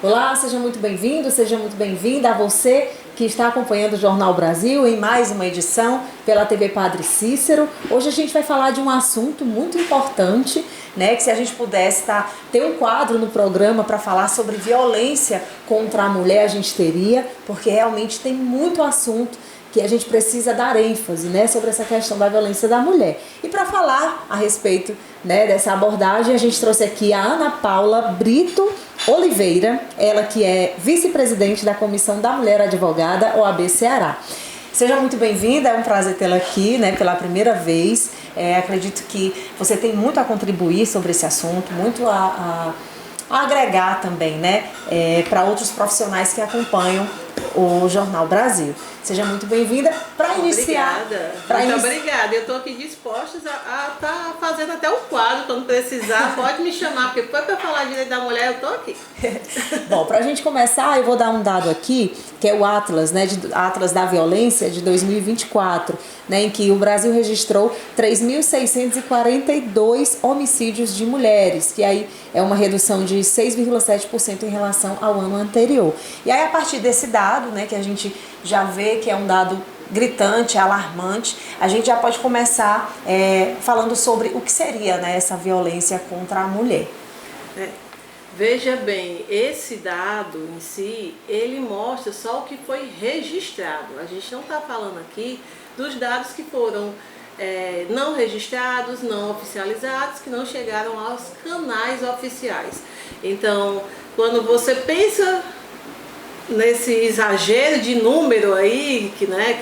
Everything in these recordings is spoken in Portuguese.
Olá, seja muito bem-vindo, seja muito bem-vinda a você que está acompanhando o Jornal Brasil em mais uma edição pela TV Padre Cícero. Hoje a gente vai falar de um assunto muito importante, né? Que se a gente pudesse ter um quadro no programa para falar sobre violência contra a mulher, a gente teria, porque realmente tem muito assunto que a gente precisa dar ênfase, né, sobre essa questão da violência da mulher. E para falar a respeito, né, dessa abordagem, a gente trouxe aqui a Ana Paula Brito Oliveira, ela que é vice-presidente da Comissão da Mulher Advogada, OAB Ceará. Seja muito bem-vinda, é um prazer tê-la aqui, né, pela primeira vez. Acredito que você tem muito a contribuir sobre esse assunto, muito a agregar também, né, para outros profissionais que acompanham o Jornal Brasil. Seja muito bem-vinda. Para iniciar... Muito obrigada. Eu estou aqui disposta a estar fazendo até o quadro, quando precisar. Pode me chamar, porque depois para falar direito da mulher, eu estou aqui. Bom, para a gente começar, eu vou dar um dado aqui, que é o Atlas, né, Atlas da Violência de 2024, né, em que o Brasil registrou 3.642 homicídios de mulheres, que aí é uma redução de 6,7% em relação ao ano anterior. E aí, a partir desse dado, né, que a gente já vê que é um dado gritante, alarmante, a gente já pode começar falando sobre o que seria, né, essa violência contra a mulher. Veja bem, esse dado em si, ele mostra só o que foi registrado. A gente não está falando aqui dos dados que foram não registrados, não oficializados, que não chegaram aos canais oficiais. Então, quando você pensa nesse exagero de número aí,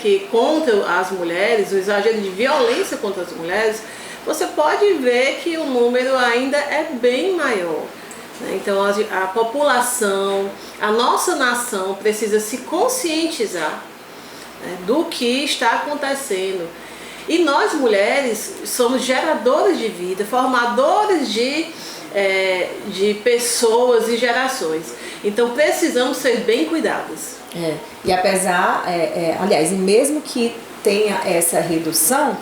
que contra as mulheres, o exagero de violência contra as mulheres, você pode ver que o número ainda é bem maior. Então a população, a nossa nação precisa se conscientizar, né, do que está acontecendo. E nós mulheres somos geradoras de vida, formadoras de pessoas e gerações. Então precisamos ser bem cuidadas. E apesar, aliás, e mesmo que tenha essa redução,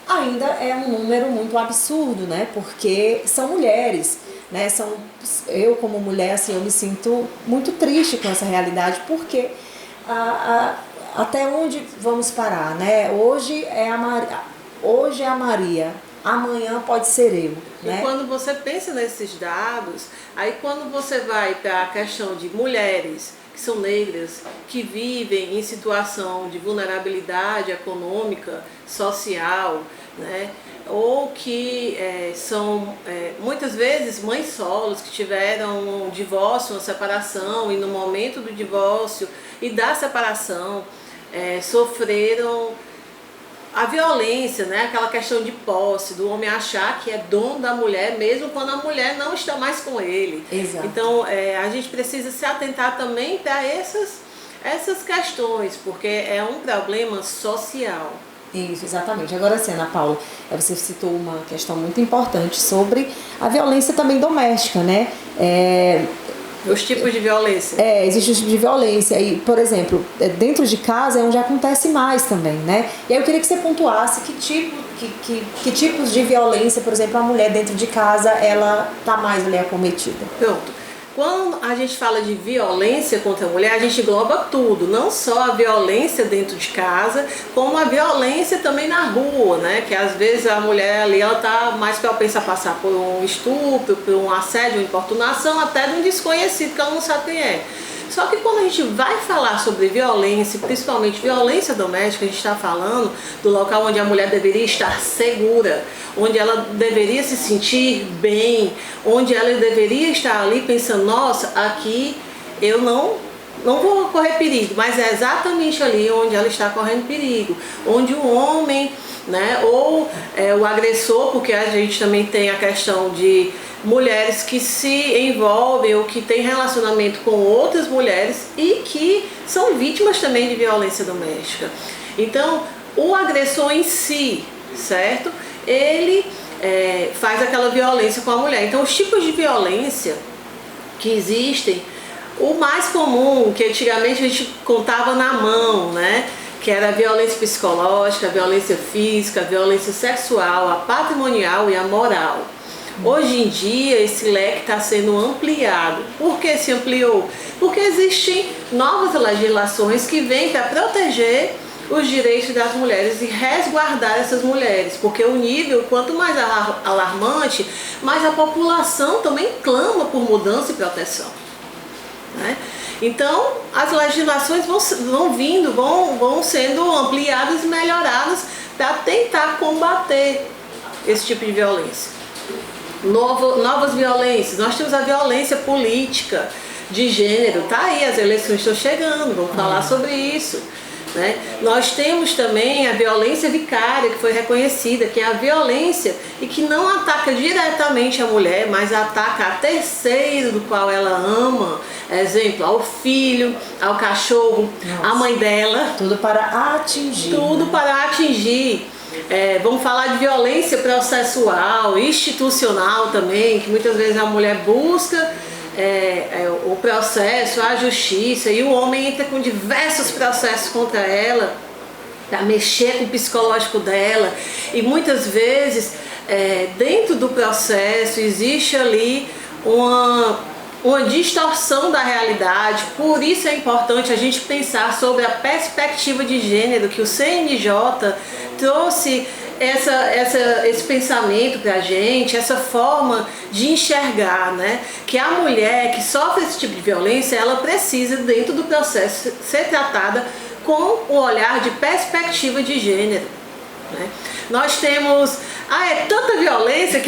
ainda é um número muito absurdo, né? Porque são mulheres, né? Eu como mulher, assim, eu me sinto muito triste com essa realidade, porque até onde vamos parar, né? Hoje é a Maria, amanhã pode ser eu, né? E quando você pensa nesses dados, aí quando você vai para a questão de mulheres que são negras, que vivem em situação de vulnerabilidade econômica, social, né? Ou que são muitas vezes mães solos que tiveram um divórcio, uma separação, e no momento do divórcio e da separação sofreram a violência, né? Aquela questão de posse, do homem achar que é dono da mulher, mesmo quando a mulher não está mais com ele. Exato. Então a gente precisa se atentar também para essas questões, porque é um problema social. Isso, exatamente. Agora sim, Ana Paula, você citou uma questão muito importante sobre a violência também doméstica, né? Os tipos de violência. Existe um tipo de violência. E, por exemplo, dentro de casa é onde acontece mais também, né? E aí eu queria que você pontuasse que tipos de violência, por exemplo, a mulher dentro de casa, ela está mais ali acometida. Pronto. Quando a gente fala de violência contra a mulher, a gente engloba tudo, não só a violência dentro de casa, como a violência também na rua, né? Que às vezes a mulher ali, ela tá mais propensa a passar por um estupro, por um assédio, uma importunação, até de um desconhecido que ela não sabe quem é. Só que quando a gente vai falar sobre violência, principalmente violência doméstica, a gente está falando do local onde a mulher deveria estar segura, onde ela deveria se sentir bem, onde ela deveria estar ali pensando, nossa, aqui eu não vou correr perigo, mas é exatamente ali onde ela está correndo perigo, onde o homem, né, ou o agressor, porque a gente também tem a questão de mulheres que se envolvem ou que têm relacionamento com outras mulheres e que são vítimas também de violência doméstica. Então, o agressor em si, certo? Ele faz aquela violência com a mulher. Então, os tipos de violência que existem, o mais comum, que antigamente a gente contava na mão, né? Que era a violência psicológica, a violência física, a violência sexual, a patrimonial e a moral. Hoje em dia esse leque está sendo ampliado. Por que se ampliou? Porque existem novas legislações que vêm para proteger os direitos das mulheres e resguardar essas mulheres, porque o nível, quanto mais alarmante, mais a população também clama por mudança e proteção, né? Então, as legislações vão sendo ampliadas e melhoradas para tentar combater esse tipo de violência. Novas violências, nós temos a violência política de gênero, tá aí, as eleições estão chegando, vamos falar sobre isso, né? Nós temos também a violência vicária, que foi reconhecida, que é a violência e que não ataca diretamente a mulher, mas ataca a terceiro do qual ela ama, exemplo, ao filho, ao cachorro, à mãe dela. Tudo para atingir. Tudo para atingir. Vamos falar de violência processual, institucional também, que muitas vezes a mulher busca o processo, a justiça, e o homem entra com diversos processos contra ela para mexer com o psicológico dela, e muitas vezes dentro do processo existe ali uma distorção da realidade. Por isso é importante a gente pensar sobre a perspectiva de gênero, que o CNJ trouxe esse pensamento para a gente, essa forma de enxergar, né? Que a mulher que sofre esse tipo de violência, ela precisa, dentro do processo, ser tratada com o olhar de perspectiva de gênero, né? Nós temos tanta violência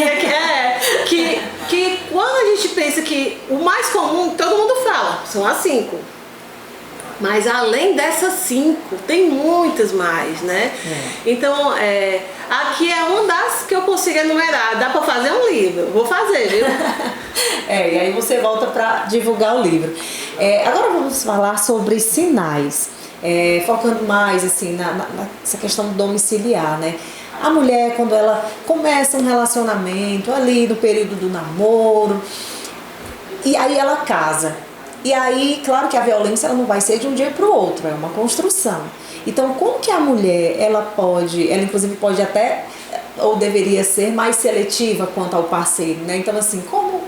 que quando a gente pensa que o mais comum, todo mundo fala, são as 5. Mas além dessas 5, tem muitas mais, né? Então, aqui é uma das que eu consigo enumerar. Dá para fazer um livro, vou fazer, viu? E aí você volta para divulgar o livro. Agora vamos falar sobre sinais, focando mais assim nessa questão domiciliar, né? A mulher, quando ela começa um relacionamento ali no período do namoro, e aí ela casa. E aí, claro que a violência ela não vai ser de um dia para o outro, é uma construção. Então, como que a mulher, ela inclusive pode até, ou deveria ser, mais seletiva quanto ao parceiro, né? Então, assim,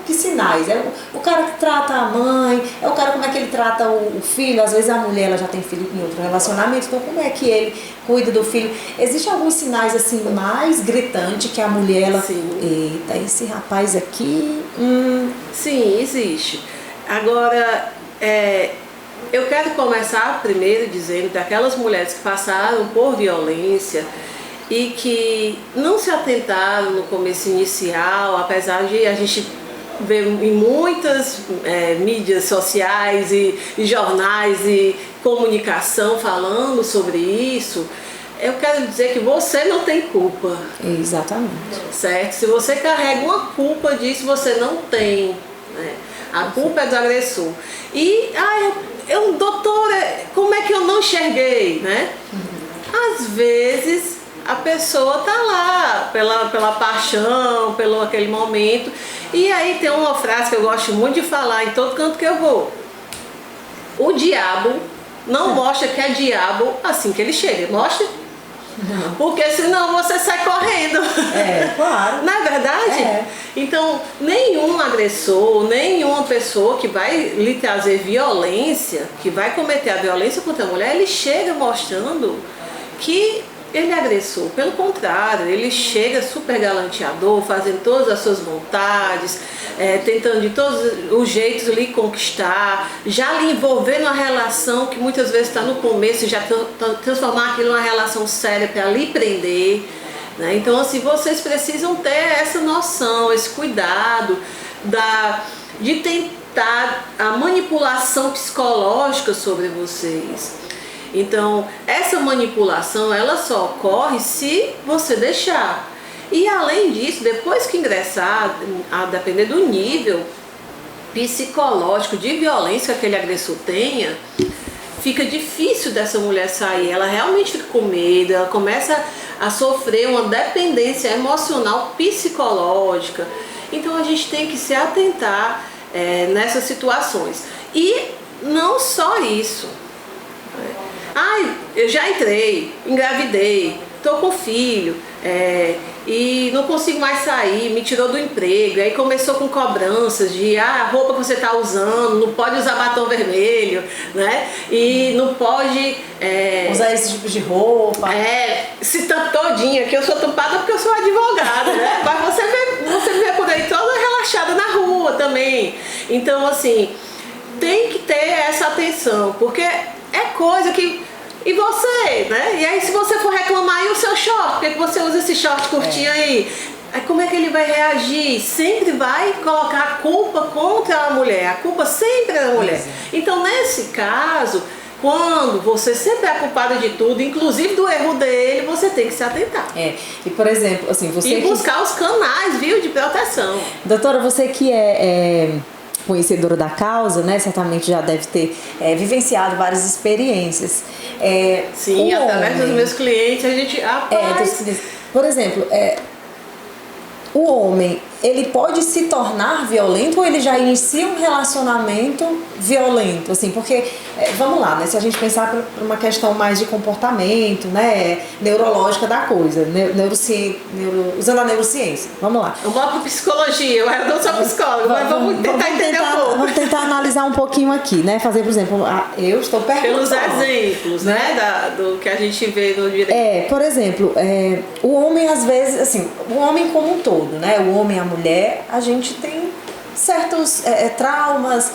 que sinais? O cara que trata a mãe, o cara como é que ele trata o filho, às vezes a mulher ela já tem filho em outro relacionamento, então como é que ele cuida do filho? Existem alguns sinais, assim, mais gritantes que a mulher, ela... Sim. Eita, esse rapaz aqui... Sim, existe. Agora, eu quero começar primeiro dizendo daquelas mulheres que passaram por violência e que não se atentaram no começo inicial, apesar de a gente ver em muitas mídias sociais e jornais e comunicação falando sobre isso. Eu quero dizer que você não tem culpa. Exatamente. Certo? Se você carrega uma culpa disso, você não tem, né? A culpa é do agressor. E, doutora, como é que eu não enxerguei, né? Às vezes a pessoa tá lá pela paixão, pelo aquele momento. E aí tem uma frase que eu gosto muito de falar em todo canto que eu vou. O diabo não mostra que é diabo assim que ele chega. Mostra? Não. Porque senão você sai correndo. Claro. Não é verdade? Então, nenhum agressor, nenhuma pessoa que vai lhe trazer violência, que vai cometer a violência contra a mulher, ele chega mostrando que ele é agressor. Pelo contrário, ele chega super galanteador, fazendo todas as suas vontades, tentando de todos os jeitos lhe conquistar, já lhe envolver numa relação que muitas vezes está no começo, já transformar aquilo numa relação séria para lhe prender, né? Então, assim, vocês precisam ter essa noção, esse cuidado de tentar a manipulação psicológica sobre vocês. Então, essa manipulação, ela só ocorre se você deixar. E além disso, depois que ingressar, a depender do nível psicológico de violência que aquele agressor tenha, fica difícil dessa mulher sair. Ela realmente fica com medo, ela começa a sofrer uma dependência emocional psicológica. Então, a gente tem que se atentar nessas situações. E não só isso. Eu já entrei, engravidei, tô com filho. e não consigo mais sair, me tirou do emprego, aí começou com cobranças de a roupa que você está usando, não pode usar batom vermelho, né? E não pode usar esse tipo de roupa. Se tampa todinha, que eu sou tampada porque eu sou advogada, né? Mas você me vê por aí toda relaxada na rua também. Então, assim, tem que ter essa atenção, porque é coisa que... E você, né? E aí se você for reclamar, e o seu short? Por que você usa esse short curtinho aí? Aí como é que ele vai reagir? Sempre vai colocar a culpa contra a mulher. A culpa sempre é da mulher. Então, nesse caso, quando você sempre é culpada de tudo, inclusive do erro dele, você tem que se atentar. E por exemplo, assim, você... E buscar os canais, viu, de proteção. Doutora, você que é conhecedora da causa, né? Certamente já deve ter vivenciado várias experiências. Sim, através dos meus clientes a gente... por exemplo, o homem, ele pode se tornar violento ou ele já inicia um relacionamento violento? Assim, porque, vamos lá, né? Se a gente pensar por uma questão mais de comportamento, né? Neurológica da coisa, usando a neurociência. Vamos lá. Eu vou para psicologia, eu não sou psicóloga, mas vamos tentar entender um pouco. Vamos tentar analisar um pouquinho aqui, né? Fazer, por exemplo, eu estou perguntando. Pelos exemplos, né? Do que a gente vê no direito. Por exemplo, o homem às vezes, assim, o homem como um todo, né? O homem, a mulher, a gente tem certos traumas,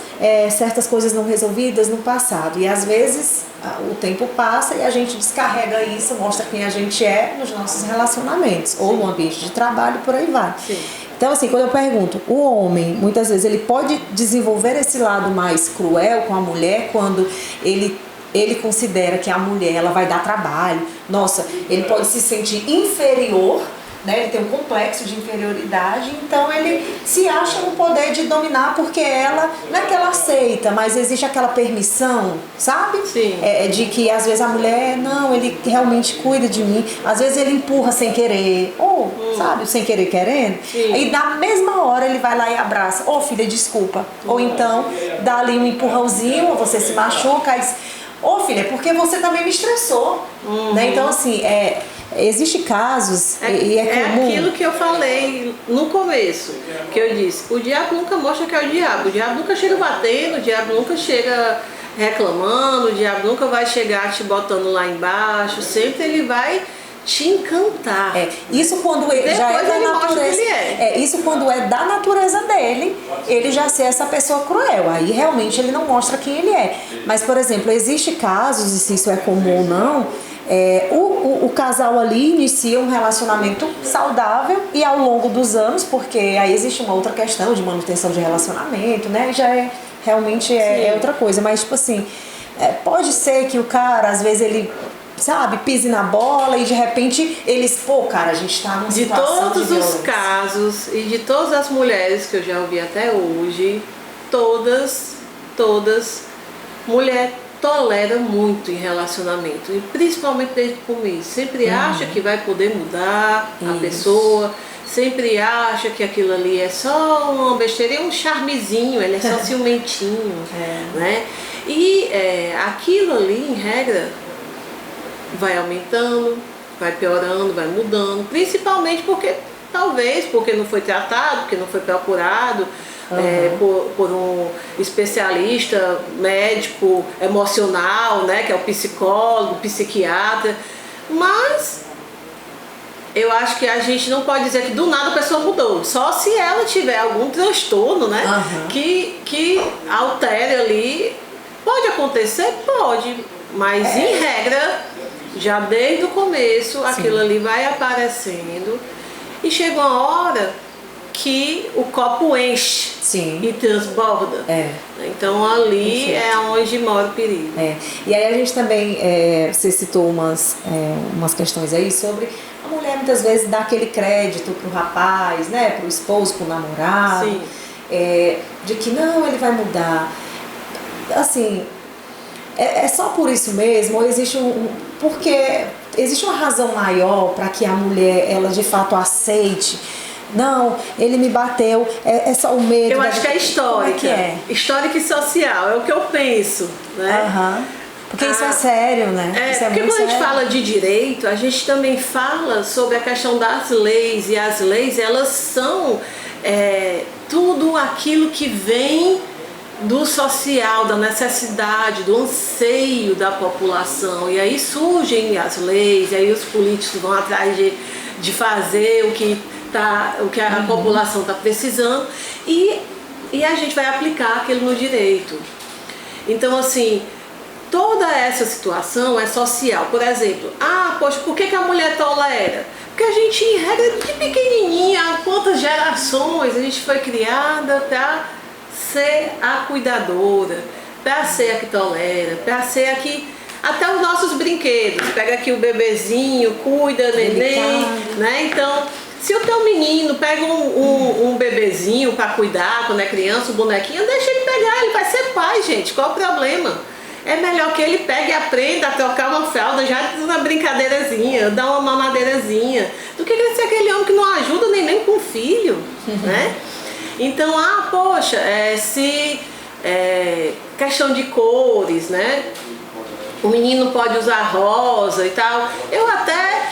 certas coisas não resolvidas no passado. E às vezes o tempo passa e a gente descarrega isso, mostra quem a gente é nos nossos relacionamentos, ou no ambiente de trabalho, por aí vai. Sim. Então, assim, quando eu pergunto, o homem, muitas vezes, ele pode desenvolver esse lado mais cruel com a mulher quando ele considera que a mulher ela vai dar trabalho. Nossa, ele pode se sentir inferior, né? Ele tem um complexo de inferioridade, então ele se acha no poder de dominar porque ela, não é que ela aceita, mas existe aquela permissão, sabe? Sim. De que às vezes a mulher, não, ele realmente cuida de mim, às vezes ele empurra sem querer, ou, sabe, sem querer querendo. Sim. E na mesma hora ele vai lá e abraça, filha, desculpa. Ou então dá ali um empurrãozinho, você se machuca, aí filha, porque você também me estressou, né? Então assim, existe casos e é comum. É aquilo que eu falei no começo, que eu disse, o diabo nunca mostra que é o diabo nunca chega batendo, o diabo nunca chega reclamando, o diabo nunca vai chegar te botando lá embaixo, sempre ele vai te encantar. Isso quando ele já é da natureza. Isso quando é da natureza dele, ele já ser essa pessoa cruel. Aí realmente ele não mostra quem ele é. Mas, por exemplo, existe casos, e se isso é comum ou não, o casal ali inicia um relacionamento saudável e ao longo dos anos, porque aí existe uma outra questão de manutenção de relacionamento, né? Já realmente outra coisa. Mas, tipo assim, pode ser que o cara, às vezes, ele, sabe, pise na bola e de repente eles, cara, a gente tá numa situação de todos os casos e de todas as mulheres que eu já ouvi até hoje, todas, mulher tolera muito em relacionamento, e principalmente desde o começo. Sempre acha que vai poder mudar a pessoa, sempre acha que aquilo ali é só uma besteira, um charmezinho, ele é só ciumentinho, né? E aquilo ali, em regra, vai aumentando, vai piorando, vai mudando, principalmente porque não foi tratado, porque não foi procurado por um especialista médico emocional, né, que é o psicólogo, o psiquiatra. Mas eu acho que a gente não pode dizer que do nada a pessoa mudou, só se ela tiver algum transtorno, né, que altere ali. Pode acontecer? Pode, mas em regra, já desde o começo, aquilo ali vai aparecendo e chega uma hora que o copo enche e transborda. Então ali é onde mora o perigo. E aí a gente também, você citou umas questões aí sobre a mulher muitas vezes dá aquele crédito pro rapaz, né, pro esposo, pro namorado, de que não, ele vai mudar. Assim, é só por isso mesmo, ou existe porque existe uma razão maior para que a mulher, ela de fato aceite? Não, ele me bateu, é só o medo. Eu acho que é histórica. Como é que é? Histórica e social, é o que eu penso, né? Porque isso é sério, né? Isso porque quando a gente fala de direito, a gente também fala sobre a questão das leis. E as leis, elas são tudo aquilo que vem do social, da necessidade, do anseio da população. E aí surgem as leis, e aí os políticos vão atrás de fazer o que a população está precisando. E a gente vai aplicar aquilo no direito. Então, assim, toda essa situação é social. Por exemplo, poxa, por que a mulher tolera? Porque a gente, em regra, de pequenininha, há quantas gerações a gente foi criada para ser a cuidadora, para ser a que tolera, para ser a que... Até os nossos brinquedos. Pega aqui o bebezinho, cuida, neném, né? Então, se o teu menino pega um bebezinho para cuidar, quando é criança, um bonequinho, deixa ele pegar, ele vai ser pai, gente. Qual o problema? É melhor que ele pegue e aprenda a trocar uma fralda já na brincadeirazinha, dar uma mamadeirazinha, do que ele ser aquele homem que não ajuda nem com o filho, né? Então, poxa, questão de cores, né? O menino pode usar rosa e tal. Eu até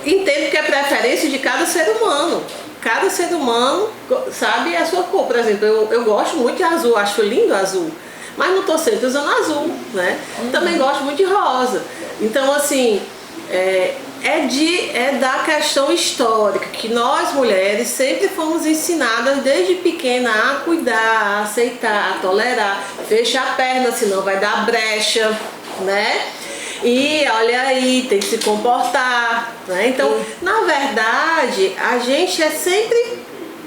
entendo que é preferência de cada ser humano. Cada ser humano sabe a sua cor. Por exemplo, eu gosto muito de azul, acho lindo azul. Mas não estou sempre usando azul, né? Também gosto muito de rosa. Então, assim, é da questão histórica, que nós mulheres sempre fomos ensinadas desde pequena a cuidar, a aceitar, a tolerar. Fecha a perna, senão vai dar brecha, né? E olha aí, tem que se comportar, né? Então, na verdade, a gente é sempre...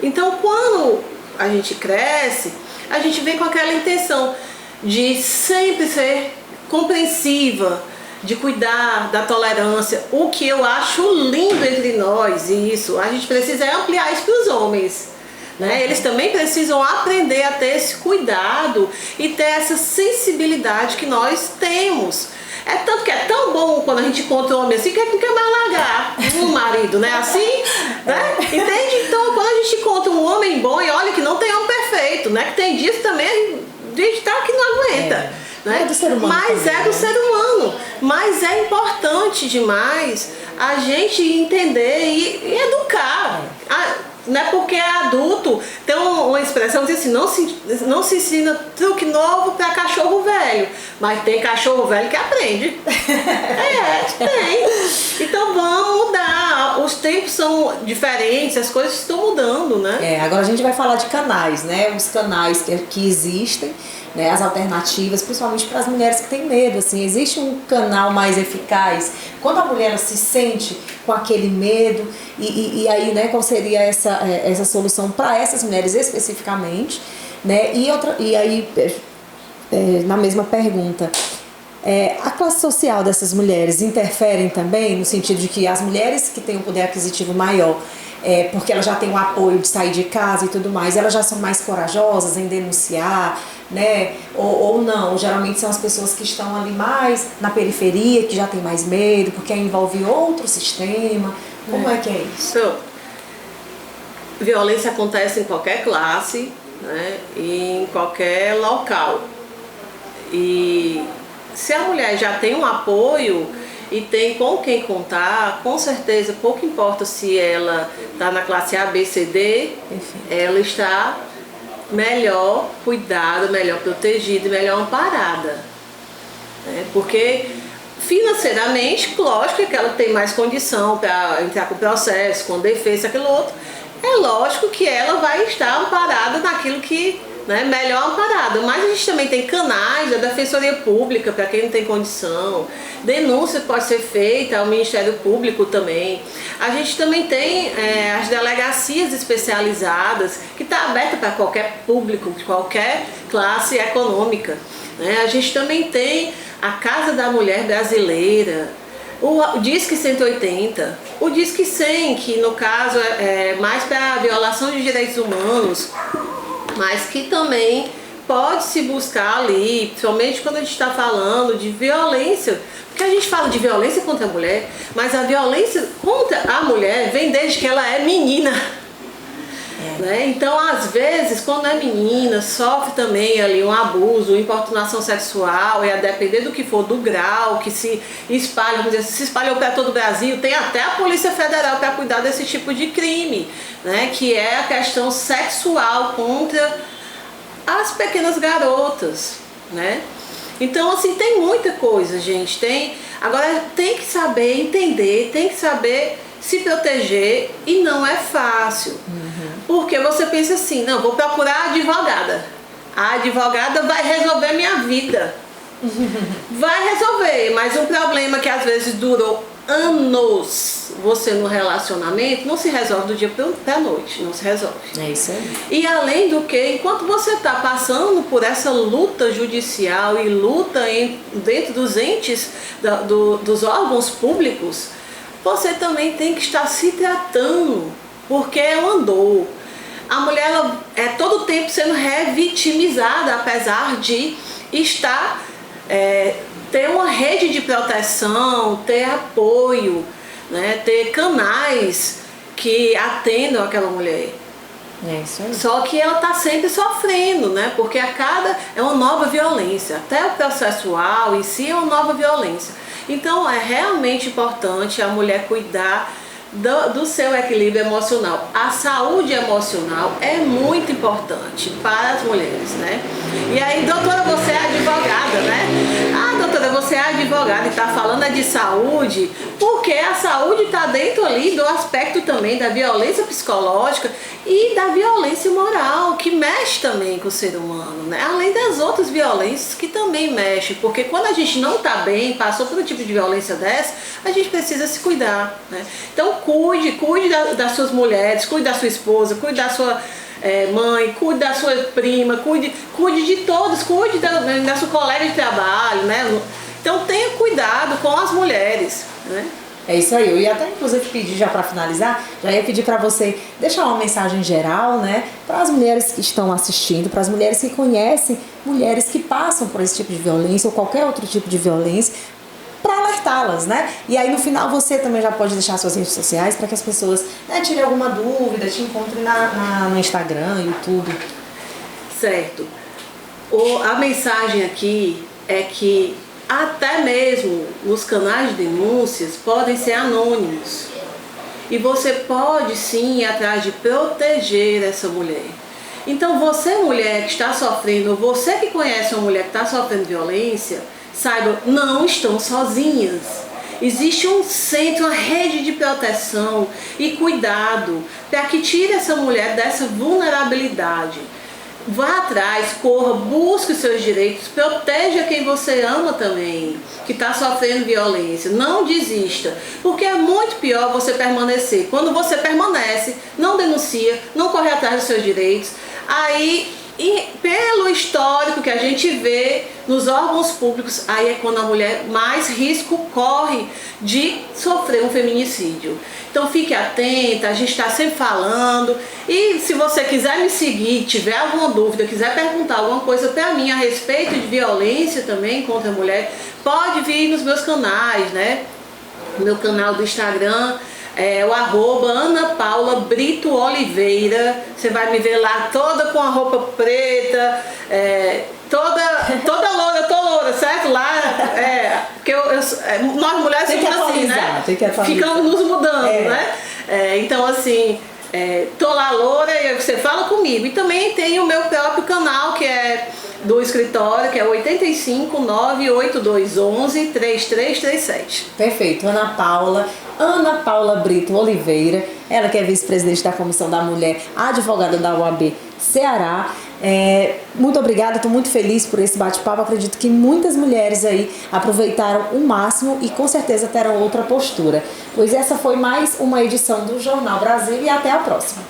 Então, quando a gente cresce, a gente vem com aquela intenção de sempre ser compreensiva, de cuidar da tolerância, o que eu acho lindo entre nós. Isso, a gente precisa ampliar isso para os homens, né? Eles também precisam aprender a ter esse cuidado e ter essa sensibilidade que nós temos. É tanto que é tão bom quando a gente encontra um homem assim que a gente não quer mais largar um marido, né? Assim, né? Entende? Então, quando a gente encontra um homem bom, e olha que não tem homem perfeito, né? Que tem dias também a gente tá que não aguenta. Né? É do ser humano. Mas também, é do ser humano. Mas é importante demais a gente entender e educar. Não é porque é adulto, tem uma expressão que diz assim, não se ensina truque novo para cachorro velho, mas tem cachorro velho que aprende. Tem. Então vamos mudar, os tempos são diferentes, as coisas estão mudando, né? Agora a gente vai falar de canais, né? Os canais que existem, né? As alternativas, principalmente para as mulheres que têm medo, assim, existe um canal mais eficaz quando a mulher se sente com aquele medo e aí, né, qual seria essa solução para essas mulheres especificamente, né? E aí, na mesma pergunta, a classe social dessas mulheres interferem também no sentido de que as mulheres que têm um poder aquisitivo maior, porque elas já têm o apoio de sair de casa e tudo mais, elas já são mais corajosas em denunciar, né? Ou não, geralmente são as pessoas que estão ali mais na periferia, que já tem mais medo, porque envolve outro sistema. Como é que é isso? Então, violência acontece em qualquer classe, né? E em qualquer local. E se a mulher já tem um apoio e tem com quem contar, com certeza, pouco importa se ela está na classe A, B, C, D, ela está melhor cuidada, melhor protegida, melhor amparada. Porque financeiramente, lógico que ela tem mais condição para entrar com processo, com defesa, aquilo outro. É lógico que ela vai estar amparada naquilo que, né, melhor amparada. Mas a gente também tem canais da Defensoria Pública para quem não tem condição. Denúncia pode ser feita ao Ministério Público também. A gente também tem as delegacias especializadas, que está aberta para qualquer público, qualquer classe econômica. Né? A gente também tem a Casa da Mulher Brasileira, o Disque 180, o Disque 100, que no caso é mais para a violação de direitos humanos, mas que também pode se buscar ali, principalmente quando a gente está falando de violência, porque a gente fala de violência contra a mulher, mas a violência contra a mulher vem desde que ela é menina. Né? Então, às vezes, quando é menina, sofre também ali um abuso, importunação sexual, e a depender do que for, do grau, que se espalha, vamos dizer, se espalhou para todo o Brasil, tem até a Polícia Federal para cuidar desse tipo de crime, né? Que é a questão sexual contra as pequenas garotas, né? Então, assim, tem muita coisa, gente. Agora, tem que saber entender, tem que saber se proteger, e não é fácil. Porque você pensa assim, não, vou procurar a advogada. A advogada vai resolver minha vida. Vai resolver, mas um problema que às vezes durou anos você no relacionamento, não se resolve do dia para a noite, não se resolve. É isso aí. E além do que, enquanto você está passando por essa luta judicial e luta dentro dos entes, dos órgãos públicos, você também tem que estar se tratando, porque ela andou. A mulher ela é todo o tempo sendo revitimizada, apesar de estar ter uma rede de proteção, ter apoio, né, ter canais que atendam aquela mulher. É isso aí. Só que ela está sempre sofrendo, né? Porque é uma nova violência. Até o processual em si é uma nova violência. Então é realmente importante a mulher cuidar do seu equilíbrio emocional. A saúde emocional é muito importante para as mulheres, né? E aí, doutora, você é advogada, né? Ah, doutora, você é advogada e está falando de saúde, porque a saúde está dentro ali do aspecto também da violência psicológica e da violência moral, que mexe também com o ser humano, né? Além das outras violências que também mexem, porque quando a gente não está bem, passou por um tipo de violência dessa, a gente precisa se cuidar, né? Então, cuide das suas mulheres, cuide da sua esposa, cuide da sua mãe, cuide da sua prima, cuide de todos, cuide da sua colega de trabalho, né? Então tenha cuidado com as mulheres, né? É isso aí, eu ia até inclusive pedir já para finalizar, já ia pedir para você deixar uma mensagem geral, né, para as mulheres que estão assistindo, para as mulheres que conhecem, mulheres que passam por esse tipo de violência ou qualquer outro tipo de violência, para alertá-las, né? E aí no final você também já pode deixar suas redes sociais para que as pessoas, né, tirem alguma dúvida, te encontrem no Instagram, YouTube. Certo. A mensagem aqui é que até mesmo nos canais de denúncias podem ser anônimos. E você pode sim ir atrás de proteger essa mulher. Então você, mulher que está sofrendo, ou você que conhece uma mulher que está sofrendo violência, saiba, não estão sozinhas. Existe um centro, uma rede de proteção e cuidado para que tire essa mulher dessa vulnerabilidade. Vá atrás, corra, busque os seus direitos, proteja quem você ama também, que está sofrendo violência. Não desista, porque é muito pior você permanecer. Quando você permanece, não denuncia, não corre atrás dos seus direitos, aí, e pelo histórico que a gente vê nos órgãos públicos, aí é quando a mulher mais risco corre de sofrer um feminicídio. Então fique atenta, a gente está sempre falando. E se você quiser me seguir, tiver alguma dúvida, quiser perguntar alguma coisa para mim a respeito de violência também contra a mulher, pode vir nos meus canais, né? No meu canal do Instagram, o @AnaPaulaBritoOliveira. Você vai me ver lá toda com a roupa preta, toda loura, eu tô loura, certo? Lá, porque nós mulheres somos assim, né? Ficamos nos mudando, né? Então, assim, tô lá loura e você fala comigo. E também tem o meu próprio canal, que é do escritório, que é 85 98211 3337. Perfeito, Ana Paula Brito Oliveira, ela que é vice-presidente da Comissão da Mulher, advogada da OAB Ceará. Muito obrigada, estou muito feliz por esse bate-papo. Acredito que muitas mulheres aí aproveitaram o máximo e com certeza terão outra postura. Pois essa foi mais uma edição do Jornal Brasil e até a próxima.